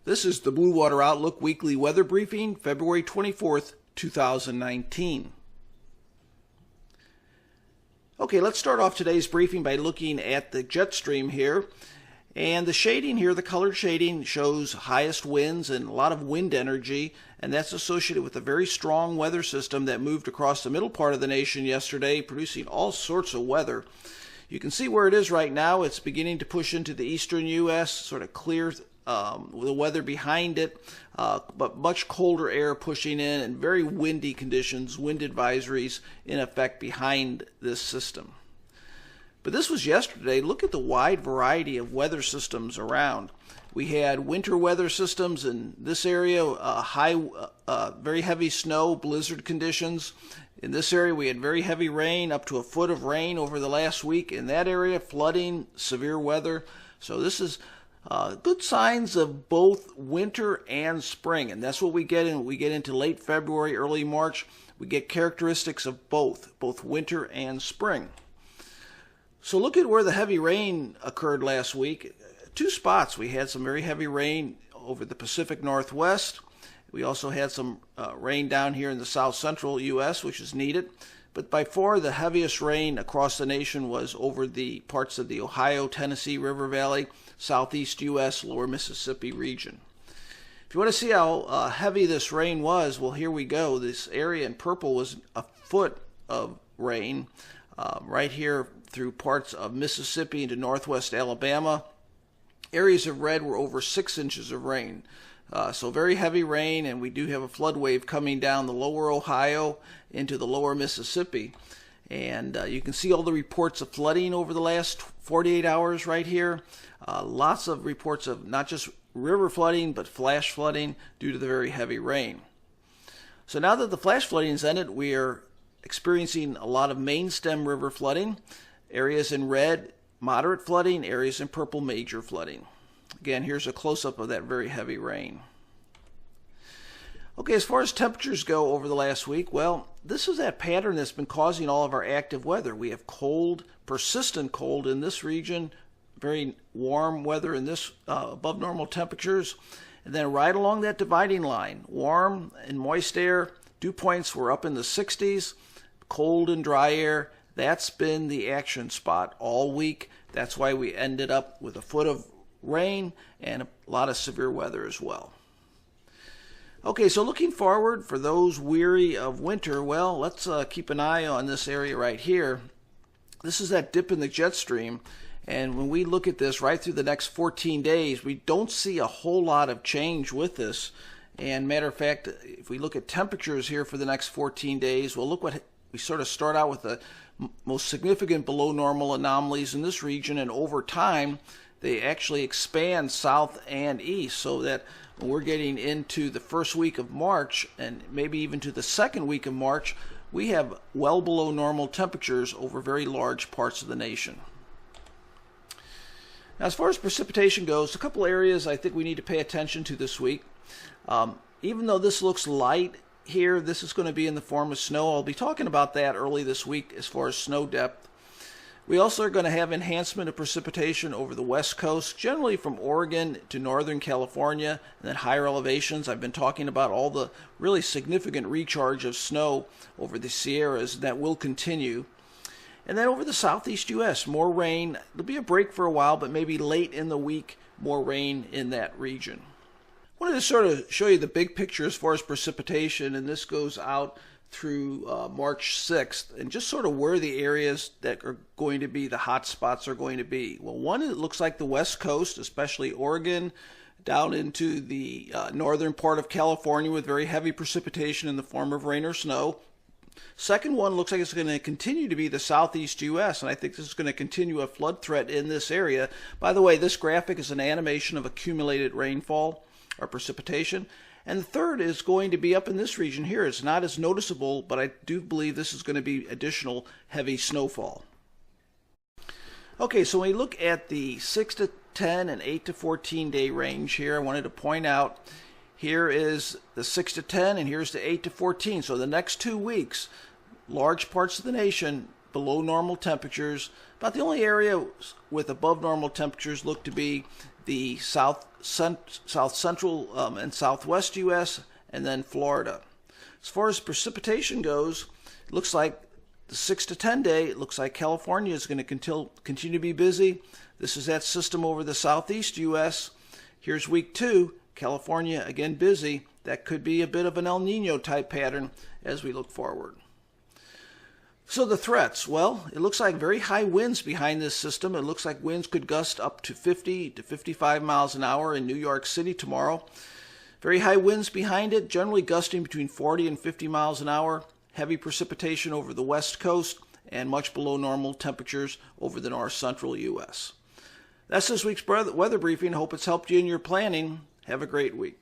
This is the Blue Water Outlook Weekly Weather Briefing, February 24th, 2019. Okay, let's start off today's briefing by looking at the jet stream here. And the shading here, the colored shading, shows highest winds and a lot of wind energy, and that's associated with a very strong weather system that moved across the middle part of the nation yesterday, producing all sorts of weather. You can see where it is right now. It's beginning to push into the eastern U.S., sort of clear the weather behind it, but much colder air pushing in and very windy conditions, wind advisories in effect behind this system. But this was yesterday. Look at the wide variety of weather systems around. We had winter weather systems in this area, very heavy snow, blizzard conditions. In this area, we had very heavy rain, up to a foot of rain over the last week. In that area, flooding, severe weather. So this is good signs of both winter and spring, and that's what we get in. We get into late February, early March. We get characteristics of both winter and spring. So look at where the heavy rain occurred last week. Two spots. We had some very heavy rain over the Pacific Northwest. We also had some rain down here in the south central U.S., which is needed. But by far the heaviest rain across the nation was over the parts of the Ohio, Tennessee River Valley, southeast U.S., lower Mississippi region. If you want to see how heavy this rain was, well, here we go. This area in purple was a foot of rain right here through parts of Mississippi into northwest Alabama. Areas of red were over 6 inches of rain. So very heavy rain, and we do have a flood wave coming down the lower Ohio into the lower Mississippi. And you can see all the reports of flooding over the last 48 hours right here. Lots of reports of not just river flooding, but flash flooding due to the very heavy rain. So now that the flash flooding is ended, we are experiencing a lot of main stem river flooding. Areas in red, moderate flooding. Areas in purple, major flooding. Again, here's a close-up of that very heavy rain. Okay, as far as temperatures go over the last week, well, this is that pattern that's been causing all of our active weather. We have cold, persistent cold in this region, very warm weather in this above normal temperatures, and then right along that dividing line, warm and moist air, dew points were up in the 60s, cold and dry air. That's been the action spot all week. That's why we ended up with a foot of rain and a lot of severe weather as well. Okay, so looking forward for those weary of winter, well, let's keep an eye on this area right here. This is that dip in the jet stream, and when we look at this right through the next 14 days, we don't see a whole lot of change with this. And matter of fact, if we look at temperatures here for the next 14 days, well, look what we sort of start out with the most significant below normal anomalies in this region, and over time they actually expand south and east, so that when we're getting into the first week of March and maybe even to the second week of March, we have well below normal temperatures over very large parts of the nation. Now, as far as precipitation goes, a couple areas I think we need to pay attention to this week. Even though this looks light here, this is going to be in the form of snow. I'll be talking about that early this week as far as snow depth. We also are going to have enhancement of precipitation over the west coast, generally from Oregon to northern California, and then higher elevations. I've been talking about all the really significant recharge of snow over the Sierras that will continue. And then over the southeast U.S., more rain. There'll be a break for a while, but maybe late in the week, more rain in that region. I wanted to sort of show you the big picture as far as precipitation, and this goes out through March 6th, and just sort of where the areas that are going to be the hot spots are going to be. Well, one, it looks like the west coast, especially Oregon, down into the northern part of California with very heavy precipitation in the form of rain or snow. Second one looks like it's going to continue to be the southeast U.S., and I think this is going to continue a flood threat in this area. By the way, this graphic is an animation of accumulated rainfall or precipitation. And the third is going to be up in this region here. It's not as noticeable, but I do believe this is going to be additional heavy snowfall. Okay, so when we look at the 6 to 10 and 8 to 14 day range here, I wanted to point out here is the 6 to 10 and here's the 8 to 14. So the next 2 weeks, large parts of the nation below normal temperatures. About the only area with above normal temperatures look to be the south central and southwest U.S., and then Florida. As far as precipitation goes, it looks like the 6 to 10 day, it looks like California is going to continue to be busy. This is that system over the southeast U.S. Here's week 2, California again busy. That could be a bit of an El Nino type pattern as we look forward. So the threats, well, it looks like very high winds behind this system. It looks like winds could gust up to 50 to 55 miles an hour in New York City tomorrow. Very high winds behind it, generally gusting between 40 and 50 miles an hour. Heavy precipitation over the west coast and much below normal temperatures over the north central U.S. That's this week's weather briefing. Hope it's helped you in your planning. Have a great week.